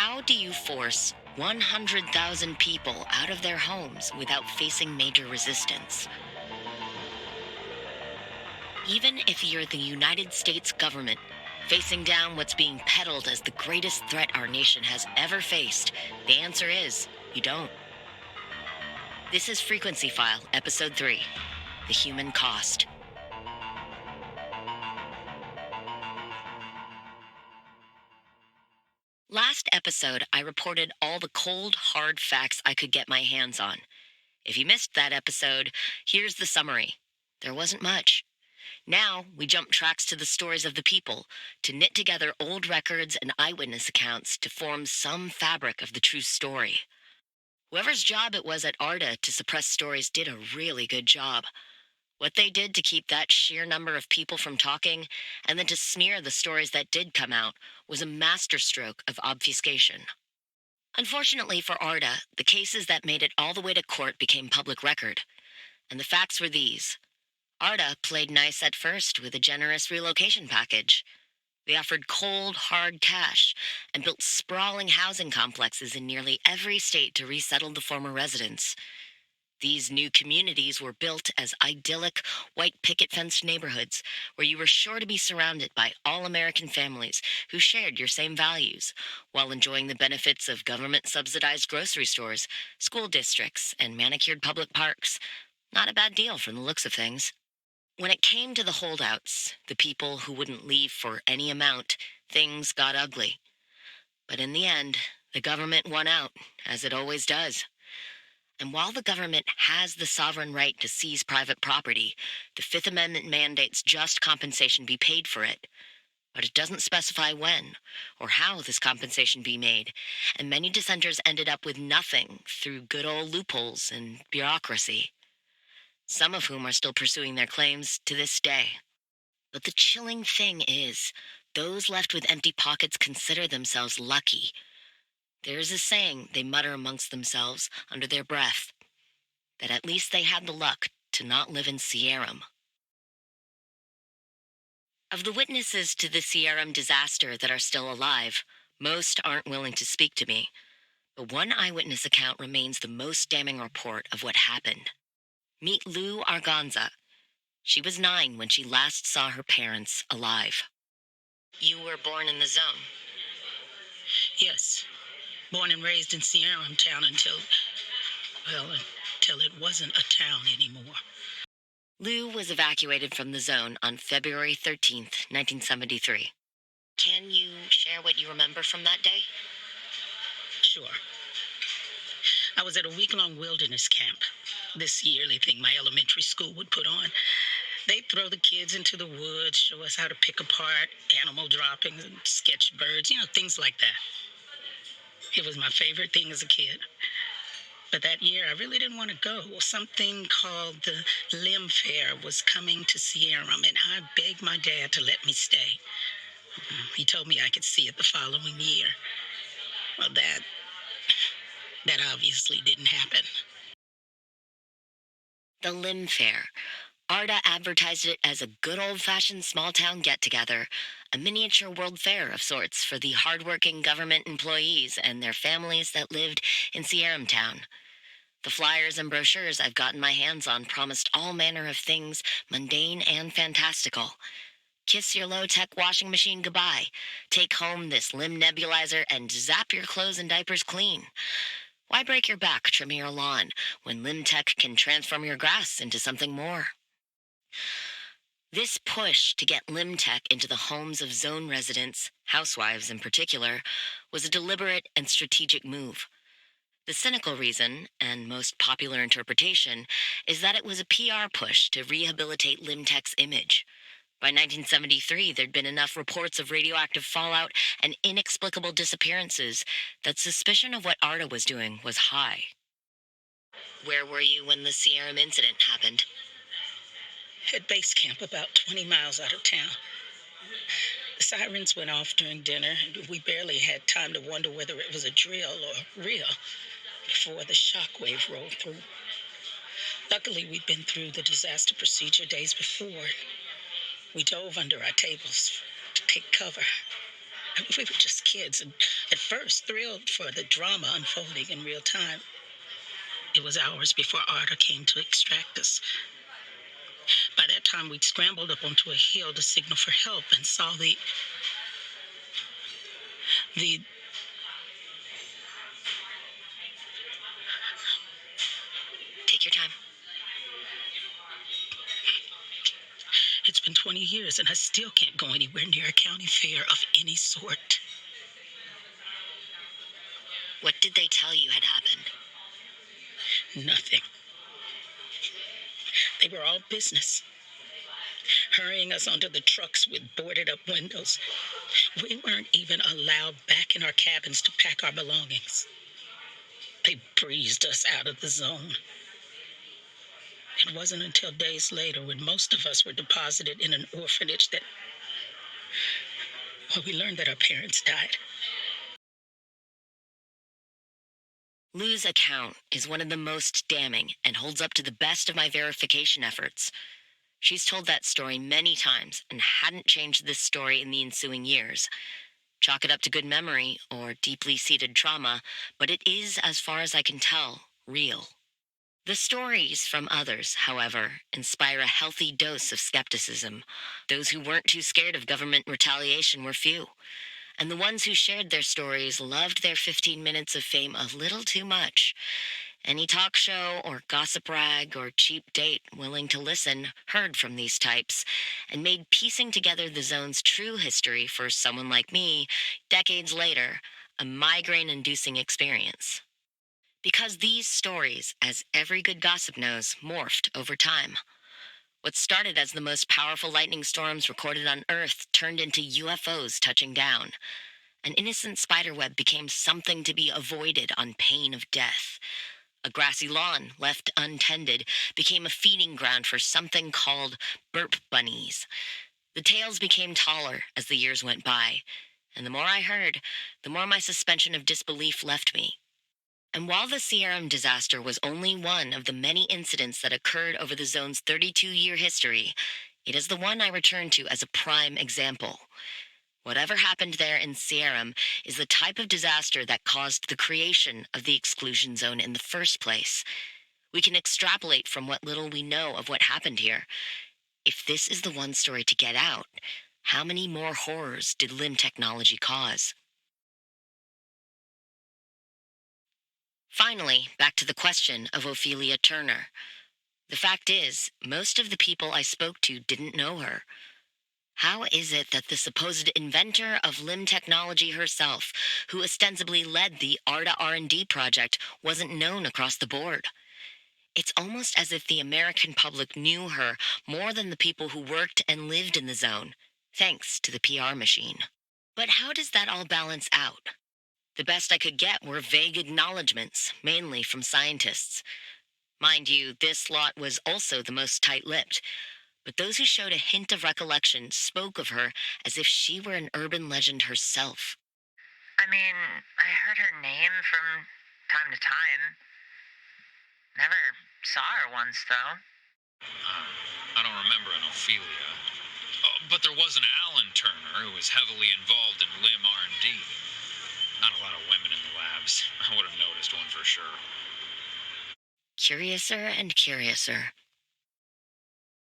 How do you force 100,000 people out of their homes without facing major resistance? Even if you're the United States government, facing down what's being peddled as the greatest threat our nation has ever faced, the answer is you don't. This is Frequency File, Episode 3, The Human Cost. Last episode, I reported all the cold, hard facts I could get my hands on. If you missed that episode, here's the summary. There wasn't much. Now, we jump tracks to the stories of the people, to knit together old records and eyewitness accounts to form some fabric of the true story. Whoever's job it was at ARDA to suppress stories did a really good job. What they did to keep that sheer number of people from talking, and then to smear the stories that did come out, was a masterstroke of obfuscation. Unfortunately for ARDA, the cases that made it all the way to court became public record. And the facts were these. ARDA played nice at first with a generous relocation package. They offered cold, hard cash and built sprawling housing complexes in nearly every state to resettle the former residents. These new communities were built as idyllic, white picket-fenced neighborhoods where you were sure to be surrounded by all-American families who shared your same values, while enjoying the benefits of government-subsidized grocery stores, school districts, and manicured public parks. Not a bad deal from the looks of things. When it came to the holdouts, the people who wouldn't leave for any amount, things got ugly. But in the end, the government won out, as it always does. And while the government has the sovereign right to seize private property, the Fifth Amendment mandates just compensation be paid for it. But it doesn't specify when or how this compensation be made, and many dissenters ended up with nothing through good old loopholes and bureaucracy, some of whom are still pursuing their claims to this day. But the chilling thing is, those left with empty pockets consider themselves lucky. There's a saying they mutter amongst themselves under their breath, that at least they had the luck to not live in Sierram. Of the witnesses to the Sierram disaster that are still alive, most aren't willing to speak to me. But one eyewitness account remains the most damning report of what happened. Meet Lou Arganza. She was 9 when she last saw her parents alive. You were born in the zone? Yes. Born and raised in Sierram Town until it wasn't a town anymore. Lou was evacuated from the zone on February 13th, 1973. Can you share what you remember from that day? Sure. I was at a week-long wilderness camp, this yearly thing my elementary school would put on. They'd throw the kids into the woods, show us how to pick apart animal droppings and sketch birds, things like that. It was my favorite thing as a kid. But that year, I really didn't want to go. Something called the Limb Fair was coming to Sierram, and I begged my dad to let me stay. He told me I could see it the following year. Well, that obviously didn't happen. The Limb Fair. ARDA advertised it as a good old-fashioned small-town get-together, a miniature world fair of sorts for the hard-working government employees and their families that lived in Sierram Town. The flyers and brochures I've gotten my hands on promised all manner of things, mundane and fantastical. Kiss your low-tech washing machine goodbye. Take home this limb nebulizer and zap your clothes and diapers clean. Why break your back trimming your lawn when Limb Tech can transform your grass into something more? This push to get Limb Tech into the homes of zone residents, housewives in particular, was a deliberate and strategic move. The cynical reason, and most popular interpretation, is that it was a PR push to rehabilitate Limb Tech's image. By 1973, there'd been enough reports of radioactive fallout and inexplicable disappearances that suspicion of what ARDA was doing was high. Where were you when the Sierram incident happened? At base camp about 20 miles out of town. The sirens went off during dinner, and we barely had time to wonder whether it was a drill or real before the shockwave rolled through. Luckily, we'd been through the disaster procedure days before. We dove under our tables to take cover. We were just kids, and At first, thrilled for the drama unfolding in real time, it was hours before Arda came to extract us. By that time, we'd scrambled up onto a hill to signal for help and saw the. Take your time. It's been 20 years and I still can't go anywhere near a county fair of any sort. What did they tell you had happened? Nothing. They were all business, hurrying us onto the trucks with boarded up windows. We weren't even allowed back in our cabins to pack our belongings. They breezed us out of the zone. It wasn't until days later, when most of us were deposited in an orphanage, that we learned that our parents died. Lou's account is one of the most damning and holds up to the best of my verification efforts. She's told that story many times and hadn't changed this story in the ensuing years. Chalk it up to good memory or deeply seated trauma, but it is, as far as I can tell, real. The stories from others, however, inspire a healthy dose of skepticism. Those who weren't too scared of government retaliation were few. And the ones who shared their stories loved their 15 minutes of fame a little too much. Any talk show or gossip rag or cheap date willing to listen heard from these types and made piecing together the zone's true history for someone like me, decades later, a migraine-inducing experience. Because these stories, as every good gossip knows, morphed over time. What started as the most powerful lightning storms recorded on Earth turned into UFOs touching down. An innocent spiderweb became something to be avoided on pain of death. A grassy lawn, left untended, became a feeding ground for something called burp bunnies. The tales became taller as the years went by, and the more I heard, the more my suspension of disbelief left me. And while the Sierra disaster was only one of the many incidents that occurred over the zone's 32-year history, it is the one I return to as a prime example. Whatever happened there in Sierra is the type of disaster that caused the creation of the exclusion zone in the first place. We can extrapolate from what little we know of what happened here. If this is the one story to get out, how many more horrors did limb technology cause? Finally, back to the question of Ophelia Turner. The fact is, most of the people I spoke to didn't know her. How is it that the supposed inventor of limb technology herself, who ostensibly led the ARDA R&D project, wasn't known across the board? It's almost as if the American public knew her more than the people who worked and lived in the zone, thanks to the PR machine. But how does that all balance out? The best I could get were vague acknowledgments, mainly from scientists. Mind you, this lot was also the most tight-lipped, but those who showed a hint of recollection spoke of her as if she were an urban legend herself. I mean, I heard her name from time to time. Never saw her once, though. I don't remember an Ophelia. But there was an Alan Turner who was heavily involved in limb R&D. Not a lot of women in the labs. I would have noticed one for sure. Curiouser and curiouser.